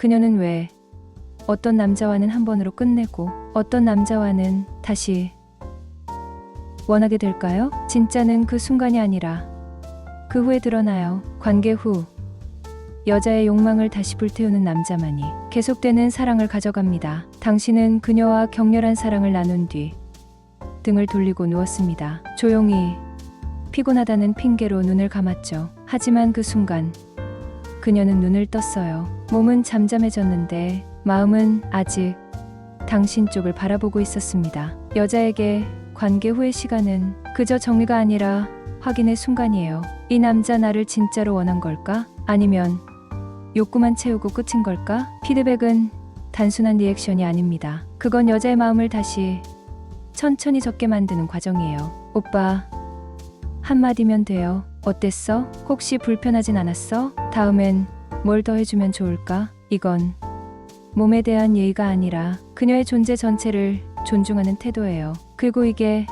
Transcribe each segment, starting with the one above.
그녀는 왜 어떤 남자와는 한 번으로 끝내고 어떤 남자와는 다시 원하게 될까요? 진짜는 그 순간이 아니라 그 후에 드러나요. 관계 후 여자의 욕망을 다시 불태우는 남자만이 계속되는 사랑을 가져갑니다. 당신은 그녀와 격렬한 사랑을 나눈 뒤 등을 돌리고 누웠습니다. 조용히 피곤하다는 핑계로 눈을 감았죠. 하지만 그 순간 그녀는 눈을 떴어요. 몸은 잠잠해졌는데 마음은 아직 당신 쪽을 바라보고 있었습니다. 여자에게 관계 후의 시간은 그저 정리가 아니라 확인의 순간이에요. 이 남자 나를 진짜로 원한 걸까? 아니면 욕구만 채우고 끝인 걸까? 피드백은 단순한 리액션이 아닙니다. 그건 여자의 마음을 다시 천천히 적게 만드는 과정이에요. 오빠, 한마디면 돼요. 어땠어? 혹시 불편하진 않았어? 다음엔 뭘 더 해주면 좋을까? 이건 몸에 대한 예의가 아니라 그녀의 존재 전체를 존중하는 태도예요. 그리고 이게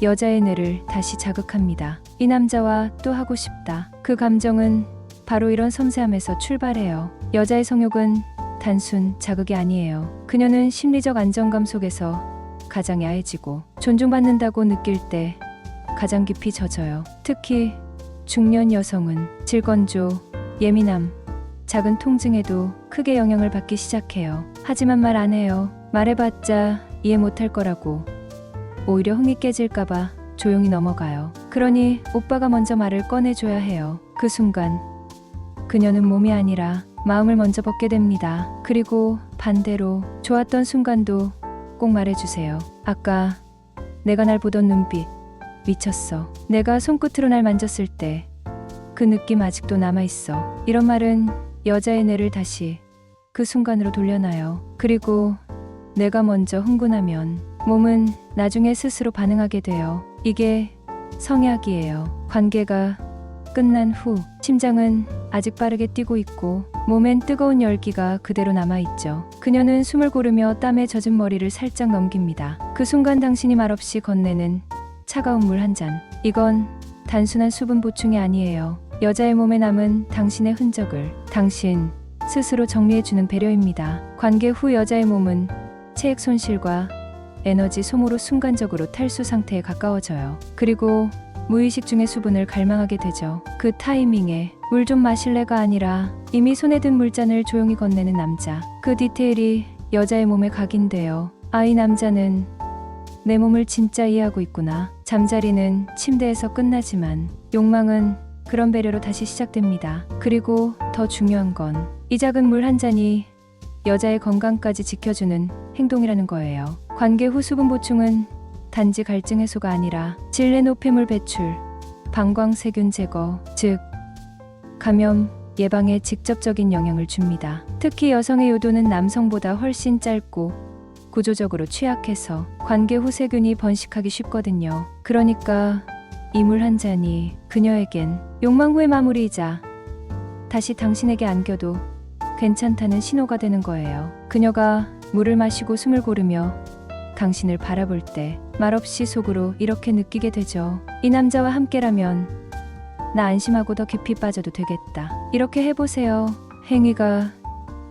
여자의 뇌를 다시 자극합니다. 이 남자와 또 하고 싶다. 그 감정은 바로 이런 섬세함에서 출발해요. 여자의 성욕은 단순 자극이 아니에요. 그녀는 심리적 안정감 속에서 가장 야해지고 존중받는다고 느낄 때 가장 깊이 젖어요. 특히 중년 여성은 질건조, 예민함, 작은 통증에도 크게 영향을 받기 시작해요. 하지만 말 안 해요. 말해봤자 이해 못할 거라고. 오히려 흥이 깨질까봐 조용히 넘어가요. 그러니 오빠가 먼저 말을 꺼내줘야 해요. 그 순간 그녀는 몸이 아니라 마음을 먼저 벗게 됩니다. 그리고 반대로 좋았던 순간도 꼭 말해주세요. 아까 내가 날 보던 눈빛 미쳤어. 내가 손끝으로 날 만졌을 때 그 느낌 아직도 남아있어. 이런 말은 여자의 뇌를 다시 그 순간으로 돌려놔요. 그리고 내가 먼저 흥분하면 몸은 나중에 스스로 반응하게 돼요. 이게 성약이에요. 관계가 끝난 후 심장은 아직 빠르게 뛰고 있고 몸엔 뜨거운 열기가 그대로 남아있죠. 그녀는 숨을 고르며 땀에 젖은 머리를 살짝 넘깁니다. 그 순간 당신이 말없이 건네는 차가운 물 한 잔. 이건 단순한 수분 보충이 아니에요. 여자의 몸에 남은 당신의 흔적을 당신 스스로 정리해주는 배려입니다. 관계 후 여자의 몸은 체액 손실과 에너지 소모로 순간적으로 탈수 상태에 가까워져요. 그리고 무의식 중에 수분을 갈망하게 되죠. 그 타이밍에 물 좀 마실래가 아니라 이미 손에 든 물잔을 조용히 건네는 남자. 그 디테일이 여자의 몸에 각인돼요. 아, 이 남자는 내 몸을 진짜 이해하고 있구나. 잠자리는 침대에서 끝나지만 욕망은 그런 배려로 다시 시작됩니다. 그리고 더 중요한 건 이 작은 물 한 잔이 여자의 건강까지 지켜주는 행동이라는 거예요. 관계 후 수분 보충은 단지 갈증 해소가 아니라 질내 노폐물 배출, 방광세균 제거, 즉 감염 예방에 직접적인 영향을 줍니다. 특히 여성의 요도는 남성보다 훨씬 짧고 구조적으로 취약해서 관계 후 세균이 번식하기 쉽거든요. 그러니까 이 물 한 잔이 그녀에겐 욕망 후의 마무리이자 다시 당신에게 안겨도 괜찮다는 신호가 되는 거예요. 그녀가 물을 마시고 숨을 고르며 당신을 바라볼 때 말없이 속으로 이렇게 느끼게 되죠. 이 남자와 함께라면 나 안심하고 더 깊이 빠져도 되겠다. 이렇게 해보세요. 행위가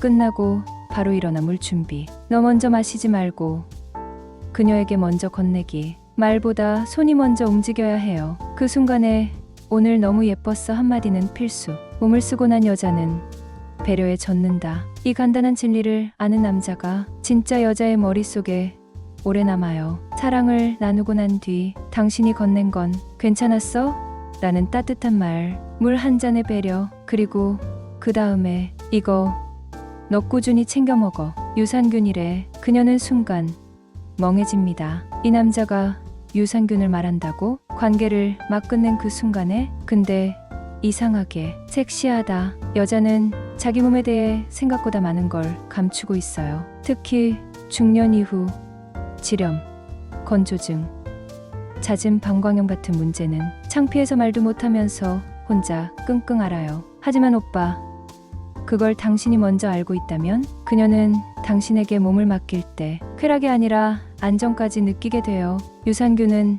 끝나고 바로 일어나 물 준비. 너 먼저 마시지 말고 그녀에게 먼저 건네기. 말보다 손이 먼저 움직여야 해요. 그 순간에 오늘 너무 예뻤어 한마디는 필수. 몸을 쓰고 난 여자는 배려에 젖는다. 이 간단한 진리를 아는 남자가 진짜 여자의 머릿속에 오래 남아요. 사랑을 나누고 난 뒤 당신이 건넨 건 괜찮았어? 라는 따뜻한 말, 물 한 잔의 배려, 그리고 그 다음에 이거 너 꾸준히 챙겨 먹어. 유산균이래. 그녀는 순간 멍해집니다. 이 남자가 유산균을 말한다고? 관계를 막 끝낸 그 순간에? 근데 이상하게 섹시하다. 여자는 자기 몸에 대해 생각보다 많은 걸 감추고 있어요. 특히 중년 이후 질염, 건조증, 잦은 방광염 같은 문제는 창피해서 말도 못하면서 혼자 끙끙 앓아요. 하지만 오빠, 그걸 당신이 먼저 알고 있다면 그녀는 당신에게 몸을 맡길 때 쾌락이 아니라 안정까지 느끼게 돼요. 유산균은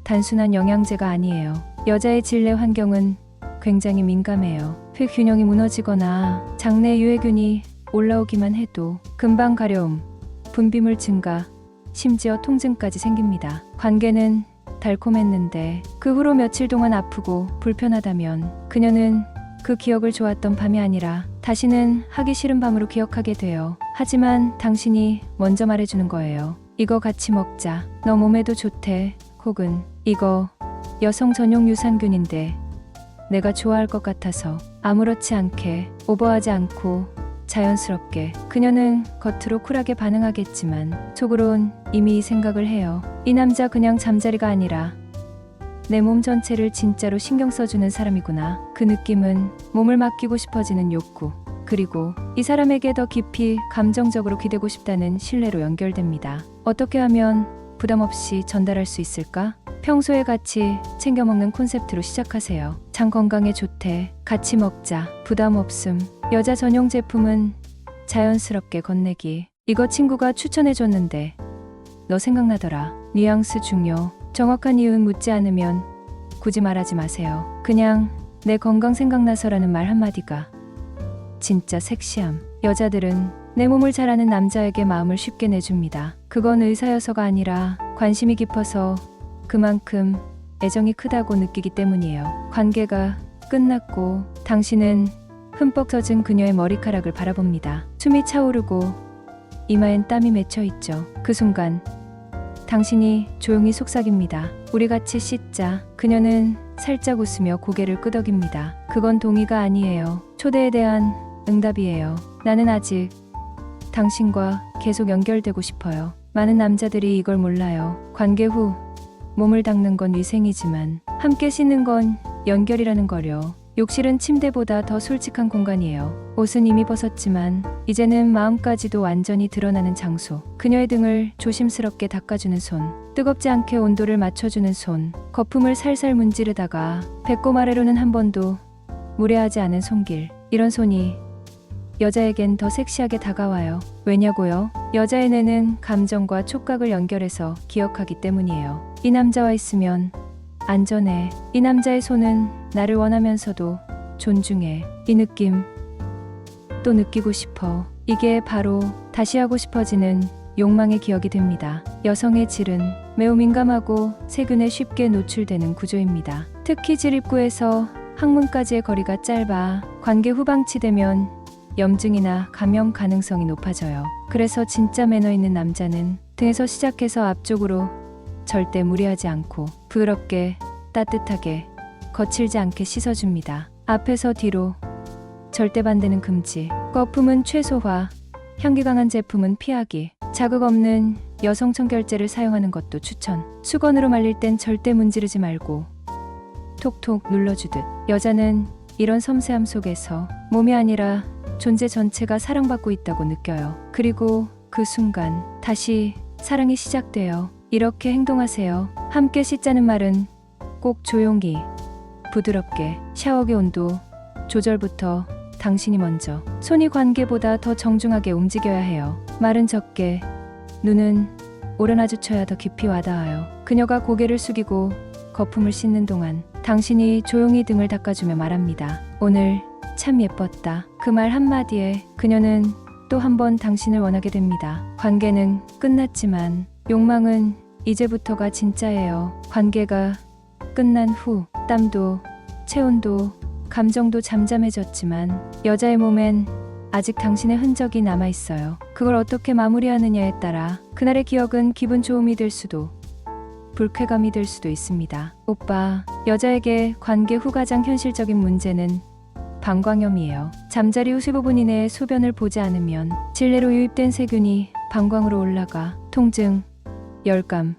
단순한 영양제가 아니에요. 여자의 질내 환경은 굉장히 민감해요. 폐 균형이 무너지거나 장내 유해균이 올라오기만 해도 금방 가려움, 분비물 증가, 심지어 통증까지 생깁니다. 관계는 달콤했는데 그 후로 며칠 동안 아프고 불편하다면 그녀는 그 기억을 좋았던 밤이 아니라 다시는 하기 싫은 밤으로 기억하게 돼요. 하지만 당신이 먼저 말해주는 거예요. 이거 같이 먹자. 너 몸에도 좋대. 혹은 이거 여성 전용 유산균인데 내가 좋아할 것 같아서. 아무렇지 않게, 오버하지 않고 자연스럽게. 그녀는 겉으로 쿨하게 반응하겠지만 속으론 이미 이 생각을 해요. 이 남자 그냥 잠자리가 아니라 내 몸 전체를 진짜로 신경 써주는 사람이구나. 그 느낌은 몸을 맡기고 싶어지는 욕구, 그리고 이 사람에게 더 깊이 감정적으로 기대고 싶다는 신뢰로 연결됩니다. 어떻게 하면 부담 없이 전달할 수 있을까? 평소에 같이 챙겨 먹는 콘셉트로 시작하세요. 장 건강에 좋대. 같이 먹자. 부담 없음. 여자 전용 제품은 자연스럽게 건네기. 이거 친구가 추천해줬는데 너 생각나더라. 뉘앙스 중요. 정확한 이유는 묻지 않으면 굳이 말하지 마세요. 그냥 내 건강 생각나서라는 말 한마디가 진짜 섹시함. 여자들은 내 몸을 잘 아는 남자에게 마음을 쉽게 내줍니다. 그건 의사여서가 아니라 관심이 깊어서 그만큼 애정이 크다고 느끼기 때문이에요. 관계가 끝났고 당신은 흠뻑 젖은 그녀의 머리카락을 바라봅니다. 숨이 차오르고 이마엔 땀이 맺혀 있죠. 그 순간 당신이 조용히 속삭입니다. 우리 같이 씻자. 그녀는 살짝 웃으며 고개를 끄덕입니다. 그건 동의가 아니에요. 초대에 대한 응답이에요. 나는 아직 당신과 계속 연결되고 싶어요. 많은 남자들이 이걸 몰라요. 관계 후 몸을 닦는 건 위생이지만 함께 씻는 건 연결이라는 거요. 욕실은 침대보다 더 솔직한 공간이에요. 옷은 이미 벗었지만 이제는 마음까지도 완전히 드러나는 장소. 그녀의 등을 조심스럽게 닦아주는 손, 뜨겁지 않게 온도를 맞춰주는 손, 거품을 살살 문지르다가 배꼽 아래로는 한 번도 무례하지 않은 손길. 이런 손이 여자에겐 더 섹시하게 다가와요. 왜냐고요? 여자의 뇌는 감정과 촉각을 연결해서 기억하기 때문이에요. 이 남자와 있으면 안전해. 이 남자의 손은 나를 원하면서도 존중해. 이 느낌 또 느끼고 싶어. 이게 바로 다시 하고 싶어지는 욕망의 기억이 됩니다. 여성의 질은 매우 민감하고 세균에 쉽게 노출되는 구조입니다. 특히 질입구에서 항문까지의 거리가 짧아 관계 후방치 되면 염증이나 감염 가능성이 높아져요. 그래서 진짜 매너 있는 남자는 등에서 시작해서 앞쪽으로 절대 무리하지 않고 부드럽게, 따뜻하게, 거칠지 않게 씻어줍니다. 앞에서 뒤로, 절대 반대는 금지. 거품은 최소화, 향기 강한 제품은 피하기. 자극 없는 여성 청결제를 사용하는 것도 추천. 수건으로 말릴 땐 절대 문지르지 말고 톡톡 눌러주듯. 여자는 이런 섬세함 속에서 몸이 아니라 존재 전체가 사랑받고 있다고 느껴요. 그리고 그 순간 다시 사랑이 시작돼요. 이렇게 행동하세요. 함께 씻자는 말은 꼭 조용히, 부드럽게. 샤워기 온도 조절부터 당신이 먼저. 손이 관계보다 더 정중하게 움직여야 해요. 말은 적게, 눈은 오래 마주쳐야 더 깊이 와닿아요. 그녀가 고개를 숙이고 거품을 씻는 동안 당신이 조용히 등을 닦아주며 말합니다. 오늘 참 예뻤다. 그 말 한마디에 그녀는 또 한 번 당신을 원하게 됩니다. 관계는 끝났지만 욕망은 이제부터가 진짜예요. 관계가 끝난 후 땀도 체온도 감정도 잠잠해졌지만 여자의 몸엔 아직 당신의 흔적이 남아있어요. 그걸 어떻게 마무리하느냐에 따라 그날의 기억은 기분 좋음이 될 수도 불쾌감이 될 수도 있습니다. 오빠, 여자에게 관계 후 가장 현실적인 문제는 방광염이에요. 잠자리 후 15분 이내에 소변을 보지 않으면 질내로 유입된 세균이 방광으로 올라가 통증, 열감,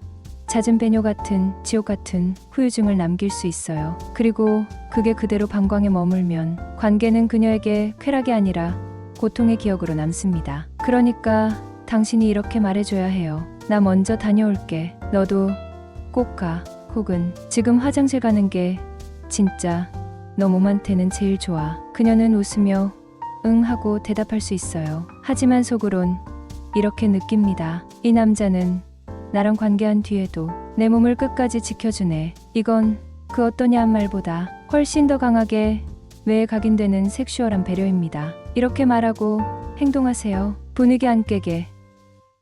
잦은 배뇨 같은 지옥 같은 후유증을 남길 수 있어요. 그리고 그게 그대로 방광에 머물면 관계는 그녀에게 쾌락이 아니라 고통의 기억으로 남습니다. 그러니까 당신이 이렇게 말해줘야 해요. 나 먼저 다녀올게. 너도 꼭 가. 혹은 지금 화장실 가는 게 진짜 너 몸한테는 제일 좋아. 그녀는 웃으며 응 하고 대답할 수 있어요. 하지만 속으론 이렇게 느낍니다. 이 남자는 나랑 관계한 뒤에도 내 몸을 끝까지 지켜주네. 이건 그 어떠냐 한 말보다 훨씬 더 강하게 뇌에 각인되는 섹슈얼한 배려입니다. 이렇게 말하고 행동하세요. 분위기 안 깨게.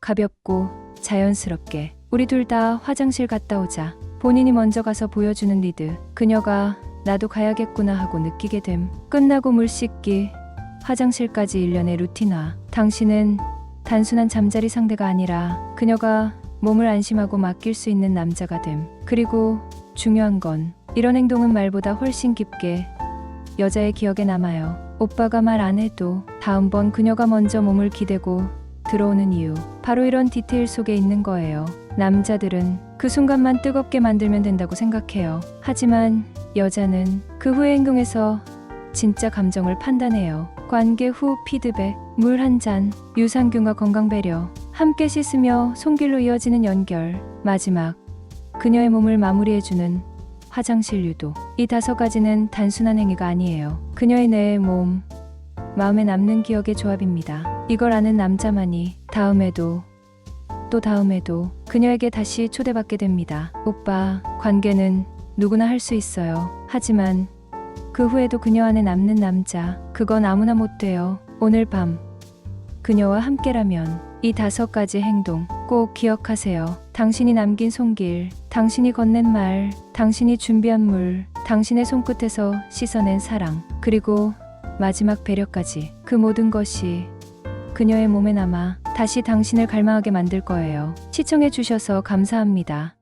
가볍고 자연스럽게. 우리 둘 다 화장실 갔다 오자. 본인이 먼저 가서 보여주는 리드. 그녀가 나도 가야겠구나 하고 느끼게 됨. 끝나고 물 씻기. 화장실까지 일련의 루틴화. 당신은 단순한 잠자리 상대가 아니라 그녀가 몸을 안심하고 맡길 수 있는 남자가 됨. 그리고 중요한 건 이런 행동은 말보다 훨씬 깊게 여자의 기억에 남아요. 오빠가 말 안 해도 다음번 그녀가 먼저 몸을 기대고 들어오는 이유. 바로 이런 디테일 속에 있는 거예요. 남자들은 그 순간만 뜨겁게 만들면 된다고 생각해요. 하지만 여자는 그 후의 행동에서 진짜 감정을 판단해요. 관계 후 피드백, 물 한 잔, 유산균과 건강 배려, 함께 씻으며 손길로 이어지는 연결, 마지막 그녀의 몸을 마무리해주는 화장실 유도. 이 5가지는 단순한 행위가 아니에요. 그녀의 뇌의 몸, 마음에 남는 기억의 조합입니다. 이걸 아는 남자만이 다음에도 또 다음에도 그녀에게 다시 초대받게 됩니다. 오빠, 관계는 누구나 할 수 있어요. 하지만 그 후에도 그녀 안에 남는 남자, 그건 아무나 못 돼요. 오늘 밤 그녀와 함께라면 이 5가지 행동 꼭 기억하세요. 당신이 남긴 손길, 당신이 건넨 말, 당신이 준비한 물, 당신의 손끝에서 씻어낸 사랑, 그리고 마지막 배려까지. 그 모든 것이 그녀의 몸에 남아 다시 당신을 갈망하게 만들 거예요. 시청해 주셔서 감사합니다.